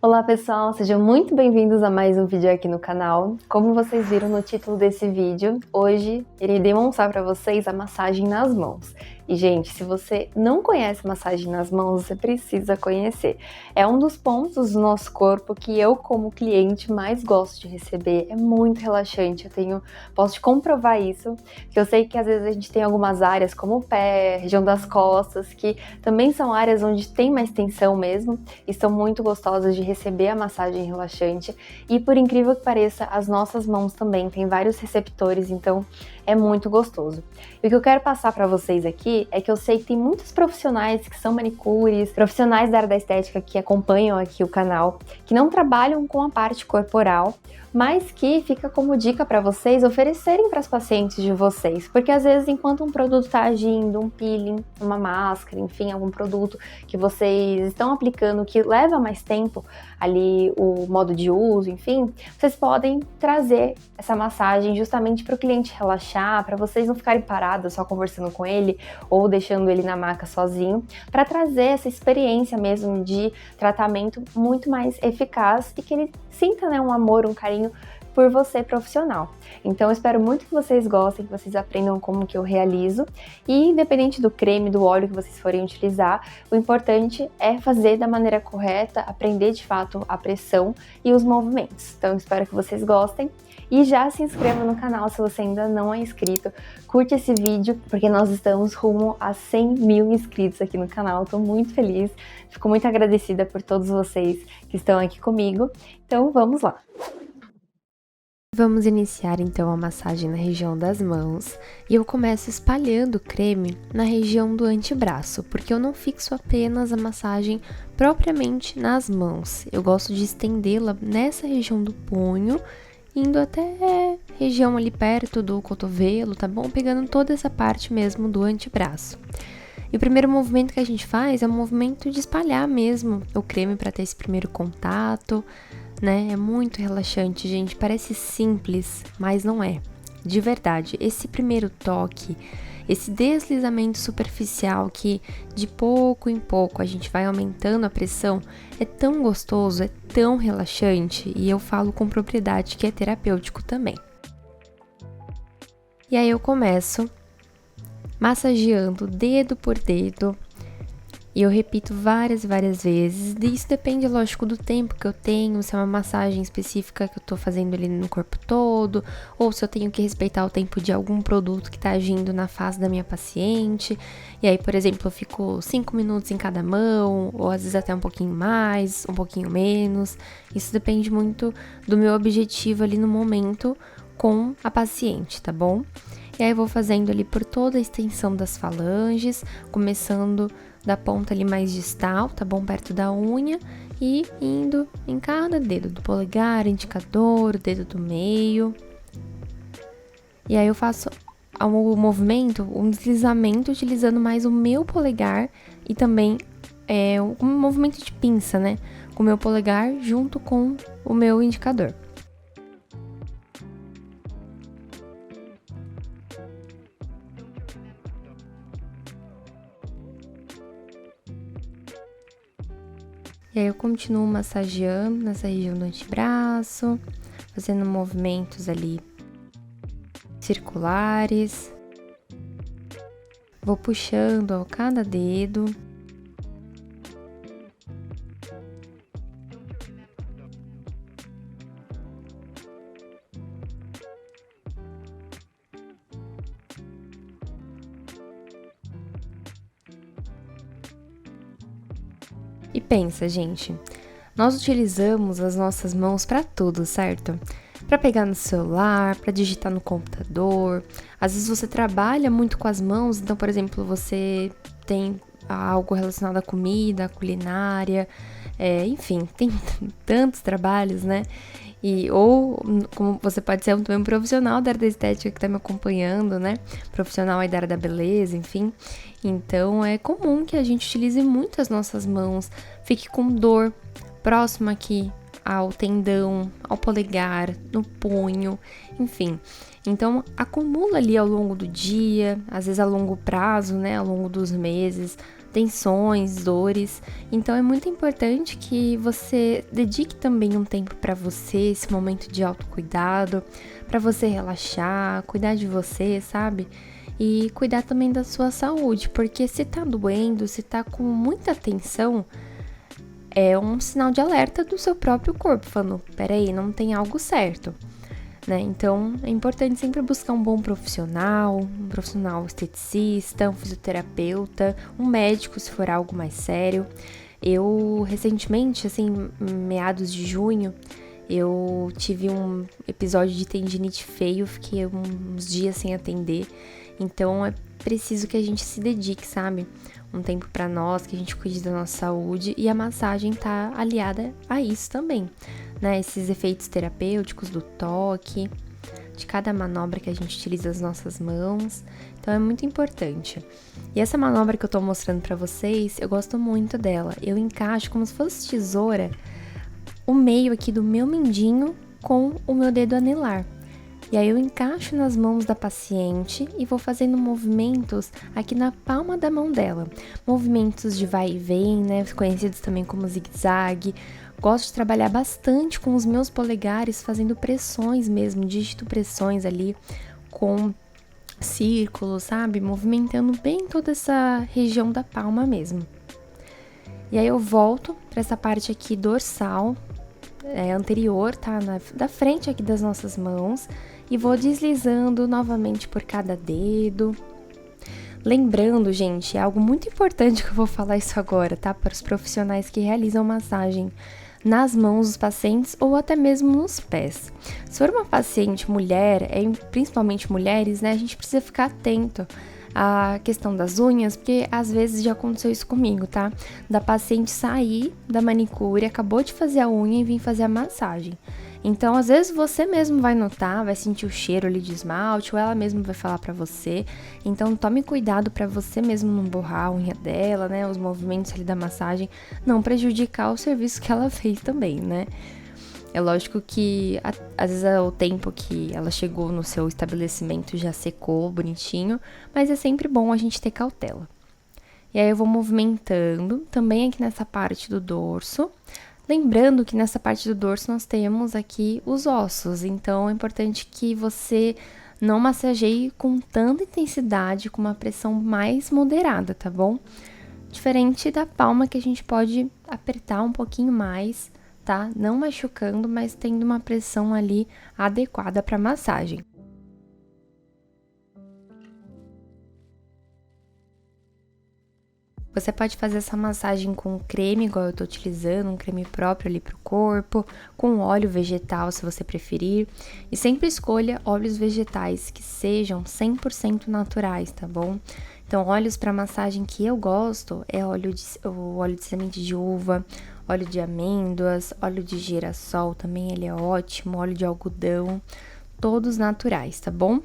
Olá pessoal, sejam muito bem-vindos a mais um vídeo aqui no canal. Como vocês viram no título desse vídeo, hoje irei demonstrar para vocês a massagem nas mãos. E gente, se você não conhece massagem nas mãos, você precisa conhecer. É um dos pontos do nosso corpo que eu, como cliente, mais gosto de receber. É muito relaxante, posso te comprovar isso, que eu sei que às vezes a gente tem algumas áreas como o pé, região das costas, que também são áreas onde tem mais tensão mesmo, e são muito gostosas de receber a massagem relaxante. E por incrível que pareça, as nossas mãos também têm vários receptores, então é muito gostoso. E o que eu quero passar para vocês aqui é que eu sei que tem muitos profissionais que são manicures, profissionais da área da estética que acompanham aqui o canal, que não trabalham com a parte corporal, mas que fica como dica para vocês oferecerem para as pacientes de vocês, porque às vezes enquanto um produto está agindo, um peeling, uma máscara, enfim, algum produto que vocês estão aplicando que leva mais tempo ali o modo de uso, enfim, vocês podem trazer essa massagem justamente para o cliente relaxar, para vocês não ficarem paradas só conversando com ele ou deixando ele na maca sozinho, para trazer essa experiência mesmo de tratamento muito mais eficaz e que ele sinta, né, um amor, um carinho por você profissional. Então eu espero muito que vocês gostem, que vocês aprendam como que eu realizo e independente do creme, do óleo que vocês forem utilizar, o importante é fazer da maneira correta, aprender de fato a pressão e os movimentos. Então eu espero que vocês gostem e já se inscreva no canal se você ainda não é inscrito, curte esse vídeo porque nós estamos rumo a 100 mil inscritos aqui no canal, estou muito feliz, fico muito agradecida por todos vocês que estão aqui comigo, então vamos lá! Vamos iniciar então a massagem na região das mãos e eu começo espalhando o creme na região do antebraço, porque eu não fixo apenas a massagem propriamente nas mãos, eu gosto de estendê-la nessa região do punho, indo até a região ali perto do cotovelo, tá bom? Pegando toda essa parte mesmo do antebraço. E o primeiro movimento que a gente faz é um movimento de espalhar mesmo o creme para ter esse primeiro contato, né? É muito relaxante, gente. Parece simples, mas não é. De verdade, esse primeiro toque, esse deslizamento superficial que de pouco em pouco a gente vai aumentando a pressão, é tão gostoso, é tão relaxante e eu falo com propriedade que é terapêutico também. E aí eu começo massageando dedo por dedo. E eu repito várias vezes, isso depende, lógico, do tempo que eu tenho, se é uma massagem específica que eu tô fazendo ali no corpo todo, ou se eu tenho que respeitar o tempo de algum produto que tá agindo na face da minha paciente. E aí, por exemplo, eu fico 5 minutos em cada mão, ou às vezes até um pouquinho mais, um pouquinho menos. Isso depende muito do meu objetivo ali no momento com a paciente, tá bom? E aí eu vou fazendo ali por toda a extensão das falanges, começando da ponta ali mais distal, tá bom? Perto da unha e indo em cada dedo do polegar, indicador, o dedo do meio. E aí eu faço o movimento, um deslizamento utilizando mais o meu polegar e também um movimento de pinça, né? Com o meu polegar junto com o meu indicador. E aí eu continuo massageando nessa região do antebraço, fazendo movimentos ali circulares. Vou puxando a cada dedo. E pensa, gente, nós utilizamos as nossas mãos para tudo, certo? Para pegar no celular, para digitar no computador. Às vezes você trabalha muito com as mãos, então, por exemplo, você tem algo relacionado à comida, à culinária, enfim, tem tantos trabalhos, né? Ou como você pode ser também um profissional da área da estética que tá me acompanhando, né? Profissional aí da área da beleza, enfim. Então, é comum que a gente utilize muito as nossas mãos, fique com dor próxima aqui ao tendão, ao polegar, no punho, enfim. Então, acumula ali ao longo do dia, às vezes a longo prazo, né? Ao longo dos meses, tensões, dores. Então é muito importante que você dedique também um tempo para você, esse momento de autocuidado, para você relaxar, cuidar de você, sabe? E cuidar também da sua saúde, porque se tá doendo, se tá com muita tensão, é um sinal de alerta do seu próprio corpo, falando, peraí, não tem algo certo, né? Então, é importante sempre buscar um bom profissional, um profissional esteticista, um fisioterapeuta, um médico, se for algo mais sério. Eu, recentemente, assim, meados de junho, eu tive um episódio de tendinite feio, fiquei uns dias sem atender. Então, é preciso que a gente se dedique, sabe? Um tempo pra nós, que a gente cuide da nossa saúde, e a massagem tá aliada a isso também, né? Esses efeitos terapêuticos do toque, de cada manobra que a gente utiliza as nossas mãos. Então é muito importante. E essa manobra que eu tô mostrando pra vocês, eu gosto muito dela. Eu encaixo como se fosse tesoura o meio aqui do meu mindinho com o meu dedo anelar. E aí eu encaixo nas mãos da paciente e vou fazendo movimentos aqui na palma da mão dela. Movimentos de vai e vem, né? Conhecidos também como zigue-zague. Gosto de trabalhar bastante com os meus polegares, fazendo pressões mesmo, dígito pressões ali com círculos, sabe? Movimentando bem toda essa região da palma mesmo. E aí eu volto para essa parte aqui dorsal, anterior, tá? Da frente aqui das nossas mãos. E vou deslizando novamente por cada dedo. Lembrando, gente, é algo muito importante que eu vou falar isso agora, tá? Para os profissionais que realizam massagem nas mãos dos pacientes ou até mesmo nos pés. Se for uma paciente mulher, principalmente mulheres, né? A gente precisa ficar atento à questão das unhas, porque às vezes já aconteceu isso comigo, tá? Da paciente sair da manicure, acabou de fazer a unha e vir fazer a massagem. Então, às vezes você mesmo vai notar, vai sentir o cheiro ali de esmalte, ou ela mesma vai falar pra você. Então, tome cuidado pra você mesmo não borrar a unha dela, né? Os movimentos ali da massagem, não prejudicar o serviço que ela fez também, né? É lógico que às vezes o tempo que ela chegou no seu estabelecimento já secou bonitinho, mas é sempre bom a gente ter cautela. E aí eu vou movimentando também aqui nessa parte do dorso. Lembrando que nessa parte do dorso nós temos aqui os ossos, então é importante que você não massageie com tanta intensidade, com uma pressão mais moderada, tá bom? Diferente da palma que a gente pode apertar um pouquinho mais, tá? Não machucando, mas tendo uma pressão ali adequada para massagem. Você pode fazer essa massagem com creme, igual eu tô utilizando, um creme próprio ali pro corpo, com óleo vegetal, se você preferir. E sempre escolha óleos vegetais que sejam 100% naturais, tá bom? Então, óleos para massagem que eu gosto é o óleo de semente de uva, óleo de amêndoas, óleo de girassol também, ele é ótimo, óleo de algodão, todos naturais, tá bom?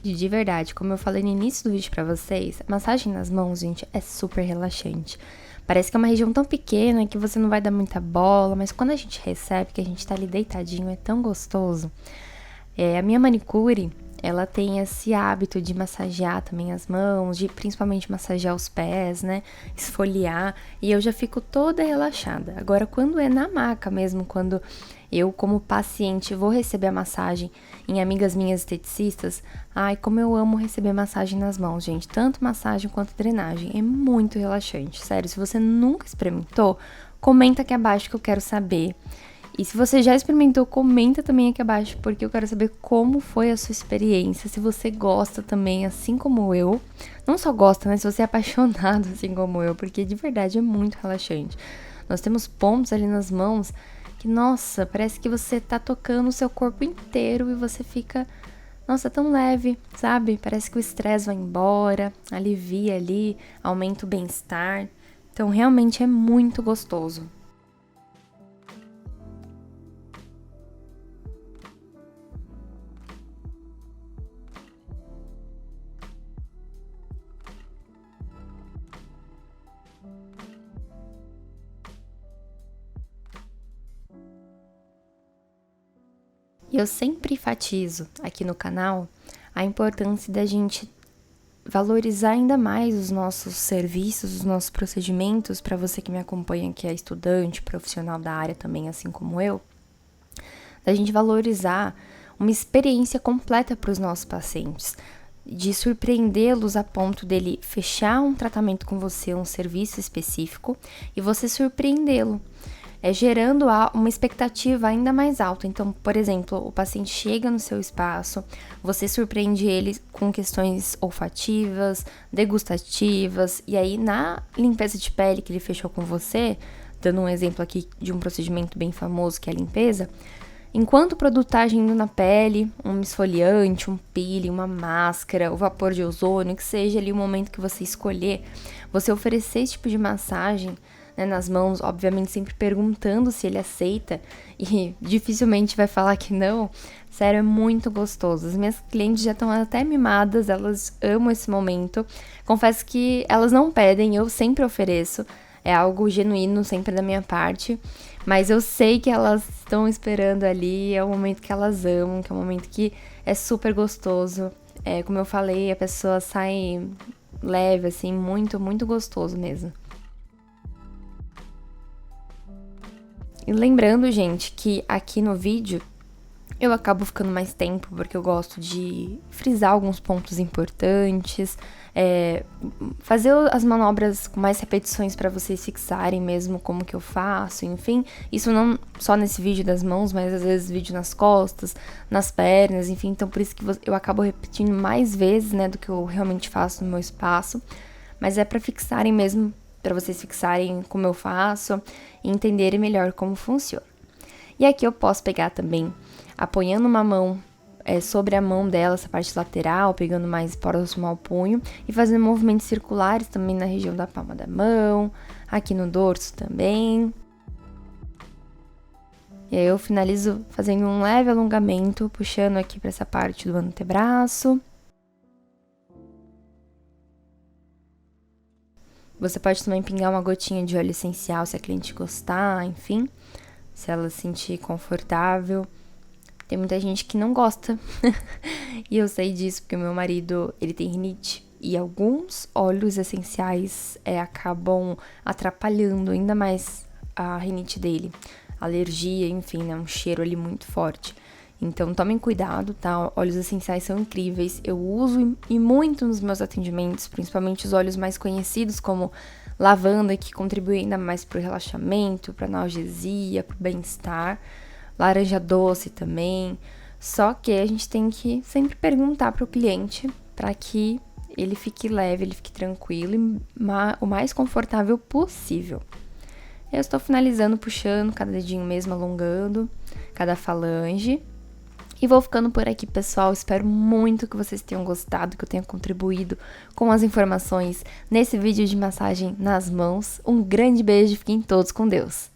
De verdade, como eu falei no início do vídeo pra vocês, a massagem nas mãos, gente, é super relaxante. Parece que é uma região tão pequena que você não vai dar muita bola, mas quando a gente recebe, que a gente tá ali deitadinho, é tão gostoso. A minha manicure, ela tem esse hábito de massagear também as mãos, de principalmente massagear os pés, né? Esfoliar, e eu já fico toda relaxada. Agora, quando é na maca mesmo, quando eu, como paciente, vou receber a massagem em amigas minhas esteticistas, ai, como eu amo receber massagem nas mãos, gente. Tanto massagem quanto drenagem. É muito relaxante. Sério, se você nunca experimentou, comenta aqui abaixo que eu quero saber. E se você já experimentou, comenta também aqui abaixo, porque eu quero saber como foi a sua experiência. Se você gosta também, assim como eu. Não só gosta, né? Se você é apaixonado, assim como eu, porque de verdade é muito relaxante. Nós temos pontos ali nas mãos que, nossa, parece que você tá tocando o seu corpo inteiro e você fica, nossa, tão leve, sabe? Parece que o estresse vai embora, alivia ali, aumenta o bem-estar. Então, realmente é muito gostoso. E eu sempre enfatizo aqui no canal a importância da gente valorizar ainda mais os nossos serviços, os nossos procedimentos, para você que me acompanha, que é estudante, profissional da área também, assim como eu, da gente valorizar uma experiência completa para os nossos pacientes, de surpreendê-los a ponto dele fechar um tratamento com você, um serviço específico, e você surpreendê-lo, gerando uma expectativa ainda mais alta. Então, por exemplo, o paciente chega no seu espaço, você surpreende ele com questões olfativas, degustativas, e aí na limpeza de pele que ele fechou com você, dando um exemplo aqui de um procedimento bem famoso que é a limpeza, enquanto o produto está agindo na pele, um esfoliante, um peeling, uma máscara, o vapor de ozônio, que seja ali o momento que você escolher, você oferecer esse tipo de massagem, né, nas mãos, obviamente sempre perguntando se ele aceita e dificilmente vai falar que não. Sério, é muito gostoso. As minhas clientes já estão até mimadas, elas amam esse momento. Confesso que elas não pedem, eu sempre ofereço. É algo genuíno sempre da minha parte, mas eu sei que elas estão esperando ali, é o momento que elas amam, que é um momento que é super gostoso. Como eu falei, a pessoa sai leve, assim, muito, muito gostoso mesmo. E lembrando, gente, que aqui no vídeo eu acabo ficando mais tempo porque eu gosto de frisar alguns pontos importantes, fazer as manobras com mais repetições para vocês fixarem mesmo como que eu faço, enfim. Isso não só nesse vídeo das mãos, mas às vezes vídeo nas costas, nas pernas, enfim. Então por isso que eu acabo repetindo mais vezes, né, do que eu realmente faço no meu espaço. Mas é para fixarem mesmo, para vocês fixarem como eu faço e entenderem melhor como funciona. E aqui eu posso pegar também, apoiando uma mão sobre a mão dela, essa parte lateral, pegando mais próximo ao punho e fazendo movimentos circulares também na região da palma da mão, aqui no dorso também. E aí eu finalizo fazendo um leve alongamento, puxando aqui para essa parte do antebraço. Você pode também pingar uma gotinha de óleo essencial se a cliente gostar, enfim, se ela se sentir confortável. Tem muita gente que não gosta, e eu sei disso porque o meu marido, ele tem rinite, e alguns óleos essenciais acabam atrapalhando ainda mais a rinite dele, alergia, enfim, né, um cheiro ali muito forte. Então, tomem cuidado, tá? Óleos essenciais são incríveis. Eu uso e muito nos meus atendimentos, principalmente os óleos mais conhecidos, como lavanda, que contribui ainda mais para o relaxamento, para analgesia, para o bem-estar. Laranja doce também. Só que a gente tem que sempre perguntar para o cliente para que ele fique leve, ele fique tranquilo e o mais confortável possível. Eu estou finalizando, puxando cada dedinho mesmo, alongando cada falange. E vou ficando por aqui, pessoal. Espero muito que vocês tenham gostado, que eu tenha contribuído com as informações nesse vídeo de massagem nas mãos. Um grande beijo, fiquem todos com Deus!